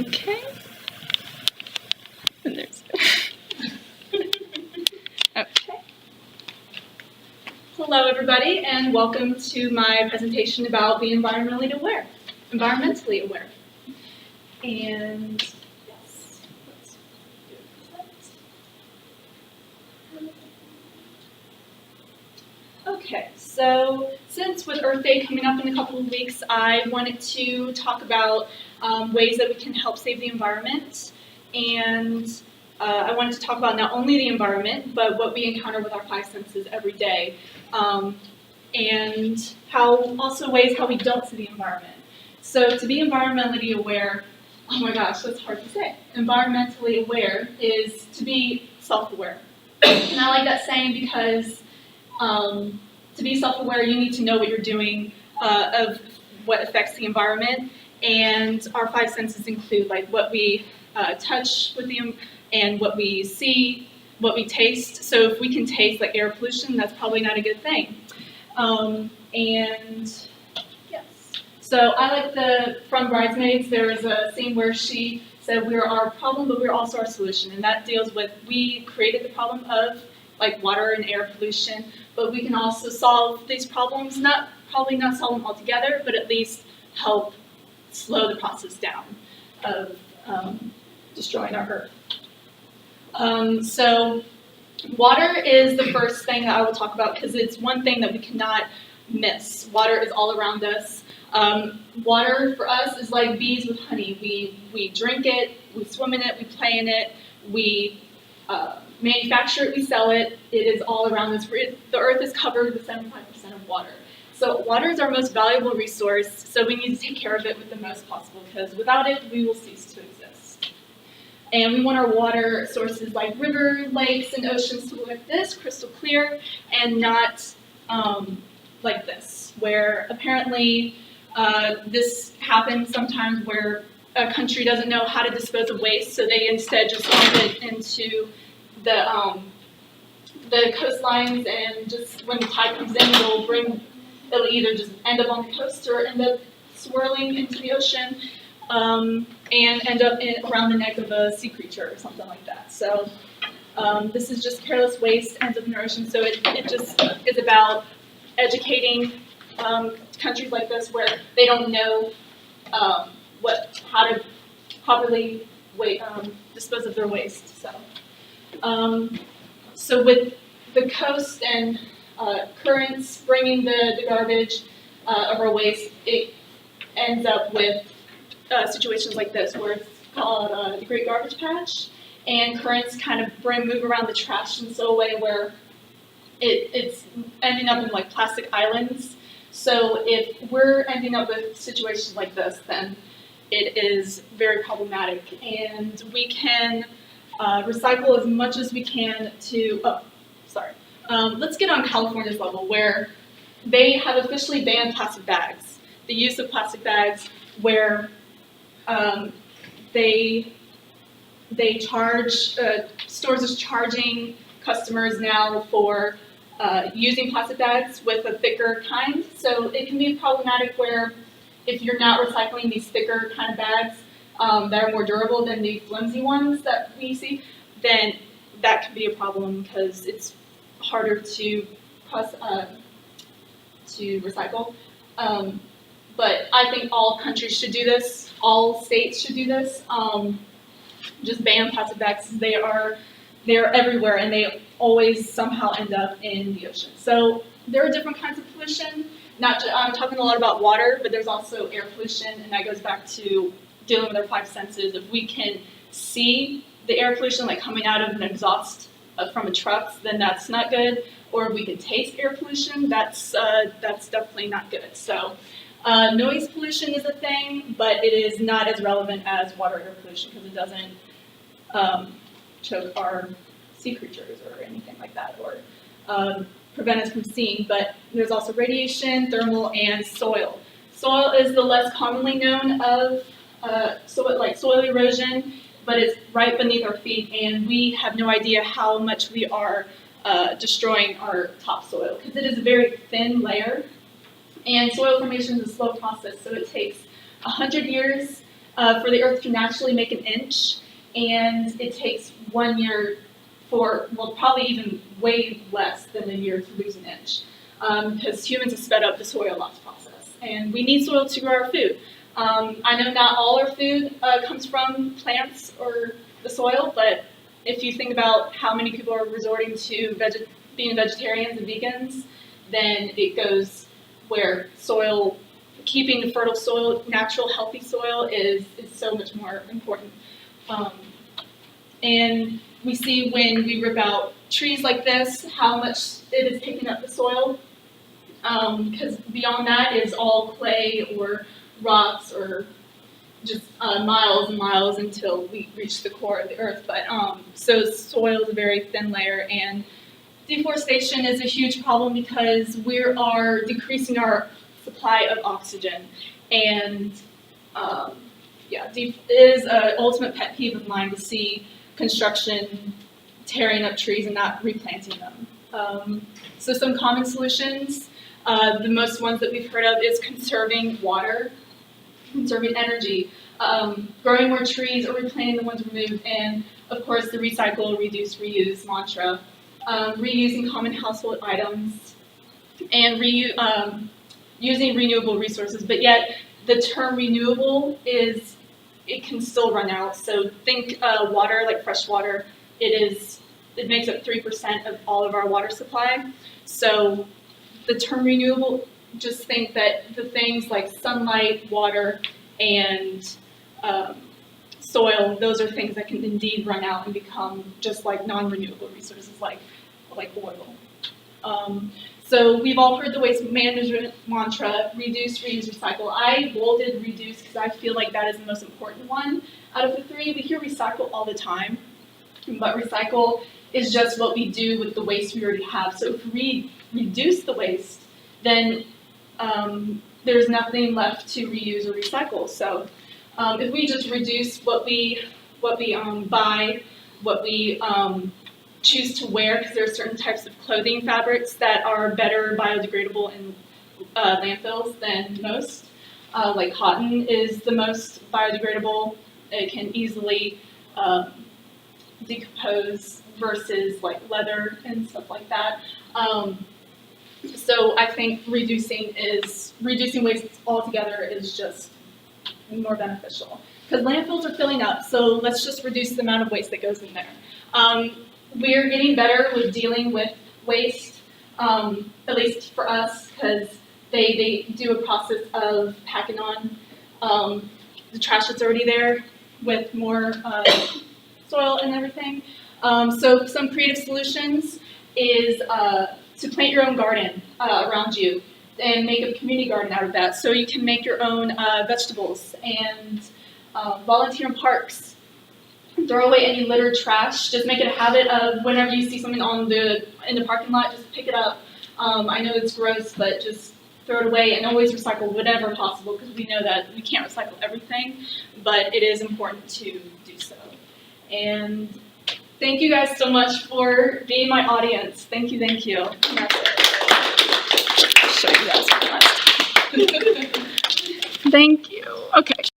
Okay. And there's okay. Hello, everybody, and welcome to my presentation about being environmentally aware. And yes, let's do that. Okay, so since with Earth Day coming up in a couple of weeks, I wanted to talk about ways that we can help save the environment. And I wanted to talk about not only the environment, but what we encounter with our five senses every day. And also ways how we don't see the environment. So to be environmentally aware, oh my gosh, that's hard to say. Environmentally aware is to be self-aware. And I like that saying because to be self-aware, you need to know what you're doing of what affects the environment. And our five senses include like what we touch with and what we see, what we taste. So if we can taste like air pollution, that's probably not a good thing. And yes, so I like from Bridesmaids, there is a scene where she said we're our problem, but we're also our solution. And that deals with we created the problem of like water and air pollution, but we can also solve these problems, probably not solve them altogether, but at least help slow the process down of destroying our Earth. So water is the first thing that I will talk about because it's one thing that we cannot miss. Water is all around us. Water for us is like bees with honey. We drink it, we swim in it, we play in it, we manufacture it, we sell it. It is all around us. The Earth is covered with 75% of water. So water is our most valuable resource, so we need to take care of it with the most possible because without it, we will cease to exist. And we want our water sources like rivers, lakes, and oceans to look like this, crystal clear, and not like this, where apparently this happens sometimes where a country doesn't know how to dispose of waste, so they instead just dump it into the coastlines, and just when the tide comes in, it'll either just end up on the coast or end up swirling into the ocean and end up around the neck of a sea creature or something like that. So this is just careless waste, ends up in the ocean. So it just is about educating countries like this where they don't know how to properly dispose of their waste. So with the coast and currents bringing the garbage of our waste, it ends up with situations like this where it's called the Great Garbage Patch, and currents kind of move around the trash in so a way where it's ending up in like plastic islands. So if we're ending up with situations like this, then it is very problematic, and we can recycle as much as we can to, let's get on California's level where they have officially banned plastic bags, the use of plastic bags, where they charge, stores is charging customers now for using plastic bags with a thicker kind. So it can be problematic where if you're not recycling these thicker kind of bags that are more durable than the flimsy ones that we see, then that can be a problem because it's harder to recycle. But I think all countries should do this. All states should do this. Just ban plastic bags. They are everywhere, and they always somehow end up in the ocean. So there are different kinds of pollution. I'm talking a lot about water, but there's also air pollution, and that goes back to dealing with our five senses. If we can see the air pollution like coming out of an exhaust from a truck, then that's not good. Or if we can taste air pollution, that's definitely not good. So noise pollution is a thing, but it is not as relevant as water air pollution because it doesn't choke our sea creatures or anything like that, or prevent us from seeing. But there's also radiation, thermal, and soil. Soil is the less commonly known of soil erosion, but it's right beneath our feet, and we have no idea how much we are destroying our topsoil because it is a very thin layer, and soil formation is a slow process, so it takes 100 years for the Earth to naturally make an inch, and it takes 1 year for, well, probably even way less than a year to lose an inch, because humans have sped up the soil loss process, and we need soil to grow our food. I know not all our food comes from plants or the soil, but if you think about how many people are resorting to being vegetarians and vegans, then it goes where soil, keeping fertile soil, natural healthy soil is so much more important. And we see when we rip out trees like this, how much it is taking up the soil, because beyond that is all clay or rocks or just miles and miles until we reach the core of the earth. But so soil is a very thin layer, and deforestation is a huge problem because we are decreasing our supply of oxygen. And yeah, it is an ultimate pet peeve of mine to see construction tearing up trees and not replanting them. So some common solutions, the most ones that we've heard of is conserving water, conserving energy, growing more trees or replanting the ones removed, and of course the recycle, reduce, reuse mantra, reusing common household items, and using renewable resources. But yet the term renewable it can still run out. So think water, like fresh water, it makes up 3% of all of our water supply. So the term renewable, just think that the things like sunlight, water, and soil, those are things that can indeed run out and become just like non-renewable resources like oil. So we've all heard the waste management mantra, reduce, reuse, recycle. I bolded reduce because I feel like that is the most important one out of the three. We hear recycle all the time, but recycle is just what we do with the waste we already have. So if we reduce the waste, then there's nothing left to reuse or recycle. So if we just reduce what we buy, what we choose to wear, because there are certain types of clothing fabrics that are better biodegradable in landfills than most. Like cotton is the most biodegradable. It can easily decompose versus like leather and stuff like that. So I think reducing waste altogether is just more beneficial. Because landfills are filling up, so let's just reduce the amount of waste that goes in there. We're getting better with dealing with waste, at least for us, because they do a process of packing on the trash that's already there with more soil and everything. So some creative solutions is to plant your own garden around you and make a community garden out of that. So you can make your own vegetables and volunteer in parks. Throw away any litter, trash. Just make it a habit of whenever you see something in the parking lot, just pick it up. I know it's gross, but just throw it away and always recycle whatever possible, because we know that we can't recycle everything, but it is important to do so. And thank you guys so much for being my audience. Thank you, thank you. And that's it. I'll show you guys one last time. Thank you. Okay.